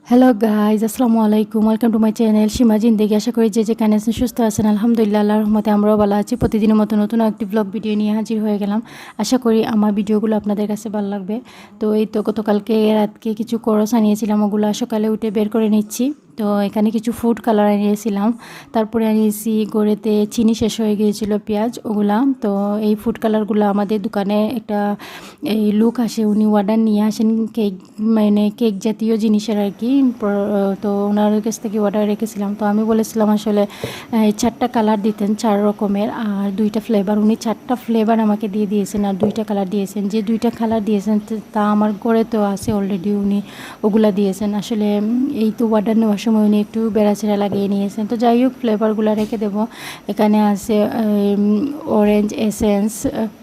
Hello guys, আসসালামু আলাইকুম। Welcome to my channel শিমা জিন্দেগি। আশা করি যে যেখানে আছেন সুস্থ আছেন। আলহামদুলিল্লাহ, আল্লাহর রহমতে আমরাও ভালো আছি। প্রতিদিনের মতো নতুন একটি ব্লগ ভিডিও নিয়ে হাজির হয়ে গেলাম। আশা করি আমার ভিডিওগুলো আপনাদের কাছে ভালো লাগবে। তো এই তো গতকালকে রাতকে কিছু করস আনিয়েছিলাম, ওগুলো সকালে উঠে বের করে নিচ্ছি। তো এখানে কিছু ফুড কালার আনিয়েছিলাম, তারপরে আনিয়েছি গড়েতে চিনি শেষ হয়ে গিয়েছিল, পেঁয়াজ, ওগুলা। তো এই ফুড কালারগুলো আমাদের দোকানে একটা এই লুক আসে, উনি অর্ডার নিয়ে আসেন কেক, মানে কেক জাতীয় জিনিসের আর কি। তো ওনার কাছ থেকে অর্ডার রেখেছিলাম। তো আমি বলেছিলাম আসলে 4টা কালার দিতেন, 4 রকমের, আর 2টা ফ্লেভার। উনি 4টা ফ্লেভার আমাকে দিয়ে দিয়েছেন আর 2টা কালার দিয়েছেন। যে 2টা কালার দিয়েছেন তা আমার ঘরে তো আছে অলরেডি, উনি ওগুলা দিয়েছেন। আসলে এই তো অর্ডার নেওয়ার সময় উনি একটু বেড়াচেরা লাগিয়ে নিয়েছেন। তো যাই হোক, ফ্লেভারগুলো রেখে দেবো। এখানে আছে অরেঞ্জ এসেন্স,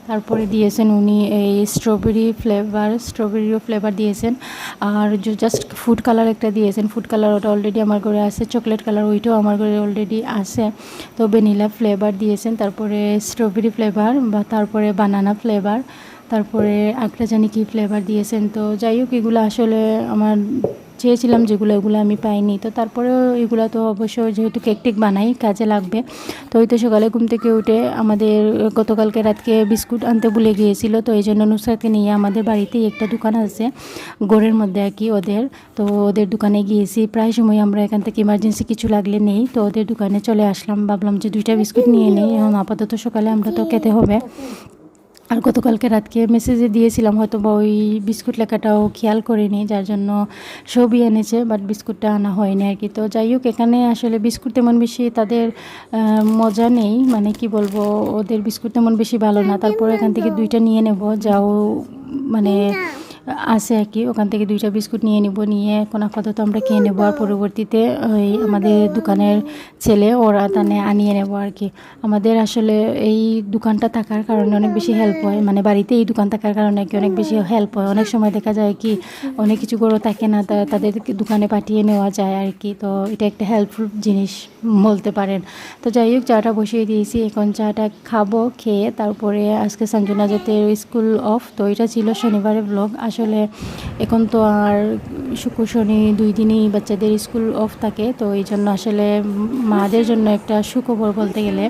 তারপরে দিয়েছেন উনি এই স্ট্রবেরিও ফ্লেভার দিয়েছেন। আর জাস্ট ফুড কালার একটা দিয়েছেন। ফুড কালার ওটা অলরেডি আমার ঘরে আছে। চকলেট কালার ওইটাও আমার ঘরে অলরেডি আছে। তো ভ্যানিলা ফ্লেভার দিয়েছেন, তারপরে স্ট্রবেরি ফ্লেভার, বা তারপরে বানানা ফ্লেভার, তারপরে একটা জানি কি ফ্লেভার দিয়েছেন। তো যাই হোক, এগুলো আসলে আমার চেয়েছিলাম যেগুলো, এগুলো আমি পাইনি। তো তারপরেও এগুলো তো অবশ্যই যেহেতু কেক টেক বানাই, কাজে লাগবে। তো ওই তো সকালে ঘুম থেকে উঠে আমাদের গতকালকে রাতকে বিস্কুট আনতে ভুলে গিয়েছিল। তো এই জন্য নুসরাতকে নিয়ে আমাদের বাড়িতেই একটা দোকান আছে ঘরের মধ্যে আর কি ওদের। তো ওদের দোকানে গিয়েছি। প্রায় সময় আমরা এখান থেকে ইমার্জেন্সি কিছু লাগলে নেই, তো ওদের দোকানে চলে আসলাম। ভাবলাম যে 2টা বিস্কুট নিয়ে নেই, এখন আপাতত সকালে আমরা তো খেতে হবে। আর গতকালকে রাতকে মেসেজে দিয়েছিলাম, হয়তো বা ওই বিস্কুট লেখাটাও খেয়াল করিনি, যার জন্য সবই এনেছে, বাট বিস্কুটটা আনা হয়নি আর কি। তো যাই হোক, এখানে আসলে বিস্কুট তেমন বেশি তাদের মজা নেই, মানে কি বলবো, ওদের বিস্কুট তেমন বেশি ভালো না। তারপরে এখান থেকে 2টা নিয়ে নেব, যাও মানে আছে আর কি। ওখান থেকে 2টা বিস্কুট নিয়ে নিব, নিয়ে এখন আপাতত আমরা খেয়ে নেবো। আর পরবর্তীতে ওই আমাদের দোকানের ছেলে ওরা তানে আনিয়ে নেব আর কি। আমাদের আসলে এই দোকানটা থাকার কারণে অনেক বেশি হেল্প হয়, মানে বাড়িতে এই দোকান থাকার কারণে কি অনেক বেশি হেল্প হয়। অনেক সময় দেখা যায় কি অনেক কিছু গরু থাকে না, তাদের দোকানে পাঠিয়ে নেওয়া যায় আর কি। তো এটা একটা হেল্পফুল জিনিস বলতে পারেন। তো যাই হোক, চাটা বসিয়ে দিয়েছি, এখন চাটা খাবো। খেয়ে তারপরে আজকে সঞ্জনা জাতের স্কুল অফ, তো এটা ছিল শনিবারের ব্লগ। আসলে এখন তো আর শুক্র শনি 2 দিনই বাচ্চাদের স্কুল অফ থাকে, তো এই জন্য আসলে মাদের জন্য একটা সুখবর বলতে গেলে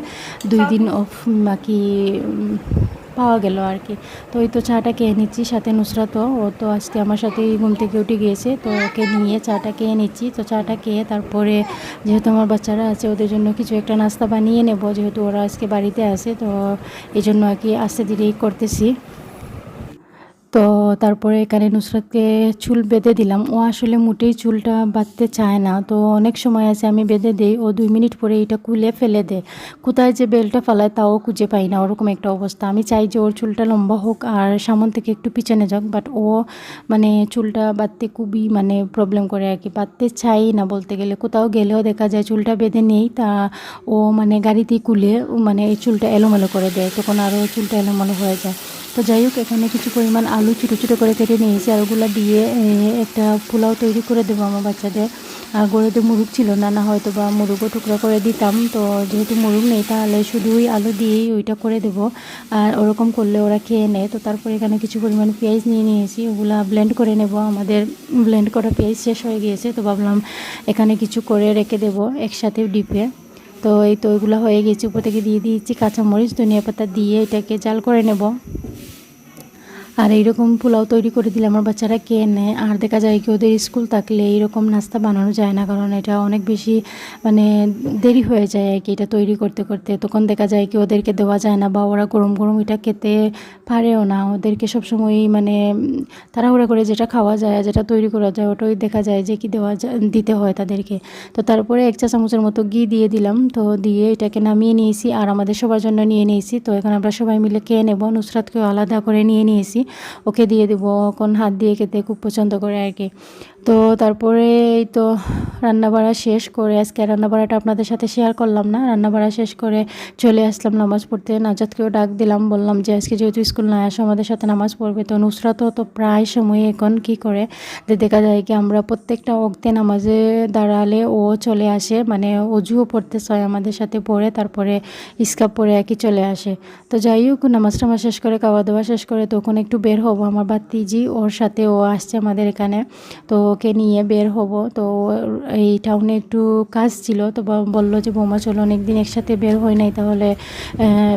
2 দিন অফ বাকি পাওয়া গেল আর কি। তো ওই তো চাটা খেয়ে নিচ্ছি, সাথে নুসরাতও, ও তো আজকে আমার সাথেই ঘুম থেকে উঠে গিয়েছে, তো ওকে নিয়ে চাটা খেয়ে নিচ্ছি। তো চাটা খেয়ে তারপরে যেহেতু আমার বাচ্চারা আছে, ওদের জন্য কিছু একটা নাস্তা বানিয়ে নেব, যেহেতু ওরা আজকে বাড়িতে আছে। তো এই জন্য আর কি আস্তে ধীরেই করতেছি। তো তারপরে এখানে নুসরাতকে চুল বেঁধে দিলাম। ও আসলে মোটেই চুলটা বাঁধতে চায় না। তো অনেক সময় আছে আমি বেঁধে দিই, ও 2 মিনিট পরে এটা খুলে ফেলে দেয়। কোথায় যে বেলটা ফেলায় তাও খুঁজে পাই না, ওরকম একটা অবস্থা। আমি চাই যে ওর চুলটা লম্বা হোক আর সামন থেকে একটু পিছনে যাক, বাট ও মানে চুলটা বাঁধতে খুবই মানে প্রবলেম করে আর কি। বাঁধতে চাই না বলতে গেলে। কোথাও গেলেও দেখা যায় চুলটা বেঁধে নেই, তা ও মানে গাড়িতেই খুলে মানে এই চুলটা এলোমেলো করে দেয়, তখন আরও চুলটা এলোমেলো হয়ে যায়। তো যাই হোক, এখানে কিছু পরিমাণ আলু ছোটো ছোটো করে কেটে নিয়েছি, আর ওগুলো দিয়ে একটা পোলাও তৈরি করে দেবো আমার বাচ্চাদের। আর গরুতে মুরগ ছিল না, না হয়তো বা মুরগও টুকরো করে দিতাম। তো যেহেতু মুরগ নেই, তাহলে শুধুই আলু দিয়েই ওইটা করে দেবো। আর ওরকম করলে ওরা খেয়ে নেয়। তো তারপরে এখানে কিছু পরিমাণ পেঁয়াজ নিয়ে নিয়েছি, ওগুলা ব্লেন্ড করে নেব। আমাদের ব্লেন্ড করা পেঁয়াজ শেষ হয়ে গিয়েছে, তো ভাবলাম এখানে কিছু করে রেখে দেবো একসাথে ডিপে। তো এই তো ওইগুলো হয়ে গেছে। উপর থেকে দিয়ে দিয়েছি কাঁচামরিচ, ধনিয়া পাতা দিয়ে এটাকে জাল করে নেব। আর এইরকম পোলাও তৈরি করে দিলে আমার বাচ্চারা খেয়ে নেয়। আর দেখা যায় কি ওদের স্কুল থাকলে এইরকম নাস্তা বানানো যায় না, কারণ এটা অনেক বেশি মানে দেরি হয়ে যায় আর কি এটা তৈরি করতে করতে। তখন দেখা যায় কি ওদেরকে দেওয়া যায় না, বা ওরা গরম গরম এটা খেতে পারেও না। ওদেরকে সবসময়ই মানে তাড়াহুড়া করে যেটা খাওয়া যায়, যেটা তৈরি করা যায়, ওটাই দেখা যায় যে কি দেওয়া যায়, দিতে হয় তাদেরকে। তো তারপরে 1 চা চামচের মতো ঘি দিয়ে দিলাম। তো দিয়ে এটাকে নামিয়ে নিয়েছি, আর আমাদের সবার জন্য নিয়ে নিয়েছি। তো এখন আমরা সবাই মিলে খেয়ে নেব। নুসরাতকেও আলাদা করে নিয়ে নিয়েছি, ওকে দিয়ে দেবো। এখন হাত দিয়ে খেতে খুব পছন্দ করে আর কি। তো তারপরে এই তো রান্নাবাড়া শেষ করে, আজকে রান্নাবাড়াটা আপনাদের সাথে শেয়ার করলাম না। রান্নাবাড়া শেষ করে চলে আসলাম নামাজ পড়তে। নাজাতকেও ডাক দিলাম, বললাম যে আজকে যেহেতু স্কুল না আসো আমাদের সাথে নামাজ পড়বে। তো নুসরাতও তো প্রায় সময় এখন কি করে যে দেখা যায় কি আমরা প্রত্যেকটা ওক্তে নামাজে দাঁড়ালে ও চলে আসে, মানে অজুও পড়তে চায় আমাদের সাথে পড়ে, তারপরে ইস্কাপ পরে আর কি চলে আসে। তো যাই হোক, নামাজ টামাজ শেষ করে খাওয়া দাওয়া শেষ করে তখন একটু বের হবো। আমার ভাতিজি ওর সাথে ও আসছে আমাদের এখানে। তো ওকে নিয়ে বের হব। তো এই টাউনে একটু কাজ ছিল, তো বললো যে বৌমা চলো, অনেকদিন একসাথে বের হয় নাই, তাহলে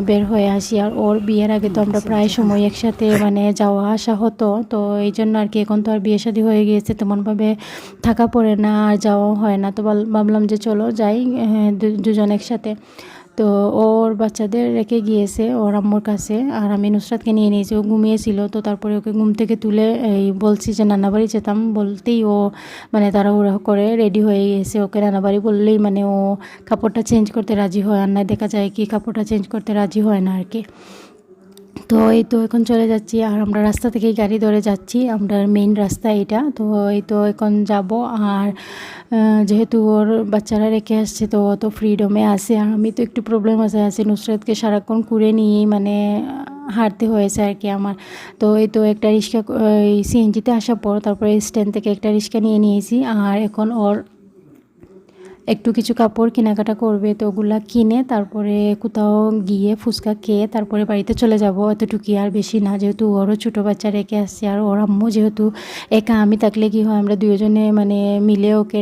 বের হয়ে আসি। আর ওর বিয়ের আগে তো আমরা প্রায় সময় একসাথে মানে যাওয়া আসা হতো, তো এই জন্য আর কি। এখন তো আর বিয়ে শাদী হয়ে গিয়েছে, তেমনভাবে থাকা পড়ে না আর যাওয়া হয় না। তো ভাবলাম যে চলো যাই দুজন একসাথে। তো ওর বাচ্চাদের রেখে গিয়েছে ওর আম্মুর কাছে, আর আমি নুসরাতকে নিয়ে নিয়েছি। ও ঘুমিয়েছিল, তো তারপরে ওকে ঘুম থেকে তুলে এই বলছি যে নানাবাড়ি যেতাম বলতেই ও মানে তাড়াহুড়া করে রেডি হয়ে গিয়েছে। ওকে নানাবাড়ি বললেই মানে ও কাপড়টা চেঞ্জ করতে রাজি হয়, আর না দেখা যায় কি কাপড়টা চেঞ্জ করতে রাজি হয় না আর কি। তো এই তো এখন চলে যাচ্ছি, আর আমরা রাস্তা থেকেই গাড়ি ধরে যাচ্ছি, আমরা মেইন রাস্তা এটা। তো এই তো এখন যাব। আর যেহেতু ওর বাচ্চারা রেখে আসছে, তো ও তো ফ্রিডমে আছে, আর আমি তো একটু প্রবলেম আছে নুসরাতকে সারাক্ষণ কুড়ে নিয়েই মানে হাঁটতে হয়েছে আর কি আমার। তো এই তো একটা রিক্সা সিএনজিতে আসার পর তারপরে স্ট্যান্ড থেকে একটা রিক্সা নিয়ে নিয়েছি। আর এখন ওর একটু কিছু কাপড় কেনাকাটা করবে, তো ওগুলা কিনে তারপরে কোথাও গিয়ে ফুচকা খেয়ে তারপরে বাড়িতে চলে যাব। এতটুকুই, আর বেশি না, যেহেতু ওরও ছোটো বাচ্চা রেখে আসছে। আর ওর আম্মু যেহেতু একা, আমি থাকলে কি হয় আমরা দুজনে মানে মিলে ওকে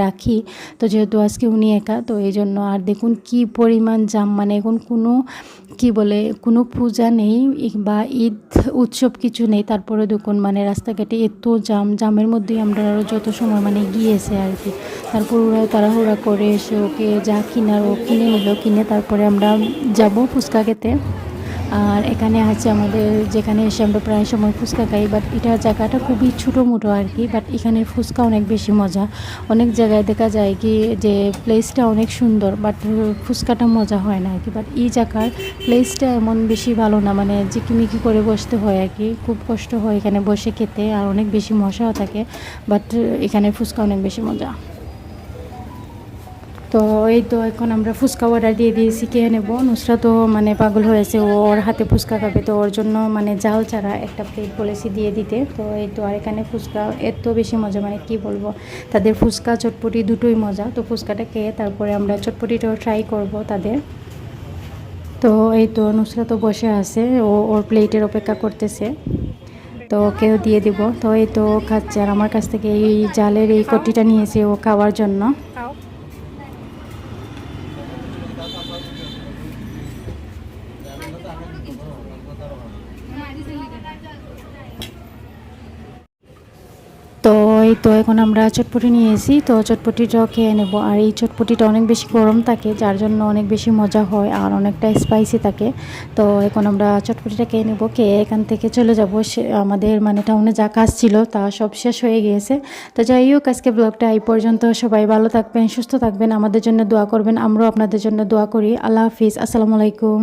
রাখি। তো যেহেতু আজকে উনি একা, তো এই জন্য। আর দেখুন কি পরিমাণ জাম, মানে এখন কোনো কি বলে কোনো পূজা নেই বা ঈদ উৎসব কিছু নেই, তারপরে দেখুন মানে রাস্তাঘাটে এত জামের মধ্যেই আমরা আরও যত সময় মানে গিয়েছে আর কি। তারপর ওরা তাড়াহুড়া করে এসে ওকে যা কিনার ও কিনে নিল, কিনে তারপরে আমরা যাব ফুচকা খেতে। আর এখানে আছে আমাদের, যেখানে এসে আমরা প্রায় সময় ফুচকা খাই, বাট এটা জায়গাটা খুবই ছোটো মোটো আর কি। বাট এখানের ফুচকা অনেক বেশি মজা। অনেক জায়গায় দেখা যায় কি যে প্লেসটা অনেক সুন্দর, বাট ফুচকাটা মজা হয় না আর কি। বাট এই জায়গার প্লেসটা এমন বেশি ভালো না, মানে ঝিকিমিকি করে বসতে হয় আর কি, খুব কষ্ট হয় এখানে বসে খেতে, আর অনেক বেশি মশাও থাকে। বাট এখানে ফুচকা অনেক বেশি মজা। তো এই তো এখন আমরা ফুচকা অর্ডার দিয়ে দিয়েছি, খেয়ে নেবো। নুসরা তো মানে পাগল হয়েছে, ও ওর হাতে ফুচকা খাবে, তো ওর জন্য মানে জাল ছাড়া একটা প্লেট বলেছি দিয়ে দিতে। তো এই তো, আর এখানে ফুচকা এত বেশি মজা, মানে কি বলবো, তাদের ফুচকা চটপটি দুটোই মজা। তো ফুচকাটা খেয়ে তারপরে আমরা চটপটিটাও ট্রাই করব তাদের। তো এই তো নুসরা তো বসে আছে, ও ওর প্লেটের অপেক্ষা করতেছে, তো ওকেও দিয়ে দিব। তো এই তো খাচ্ছে, আর আমার কাছ থেকে এই জালের এই কটিটা নিয়েছে ও খাওয়ার জন্য। তো এই তো এখন আমরা চটপটি নিয়ে এসেছি, তো চটপটিটাও খেয়ে নেব। আর এই চটপটিটা অনেক বেশি গরম থাকে, যার জন্য অনেক বেশি মজা হয়, আর অনেকটা স্পাইসি থাকে। তো এখন আমরা চটপটিটা খেয়ে নেব, খেয়ে এখান থেকে চলে যাব। আমাদের মানে টাউনে যা কাজ ছিল তা সব শেষ হয়ে গিয়েছে। তো যাই হোক, আজকে ব্লগটা এই পর্যন্ত। সবাই ভালো থাকবেন, সুস্থ থাকবেন, আমাদের জন্য দোয়া করবেন, আমরাও আপনাদের জন্য দোয়া করি। আল্লাহ হাফিজ, আসসালামু আলাইকুম।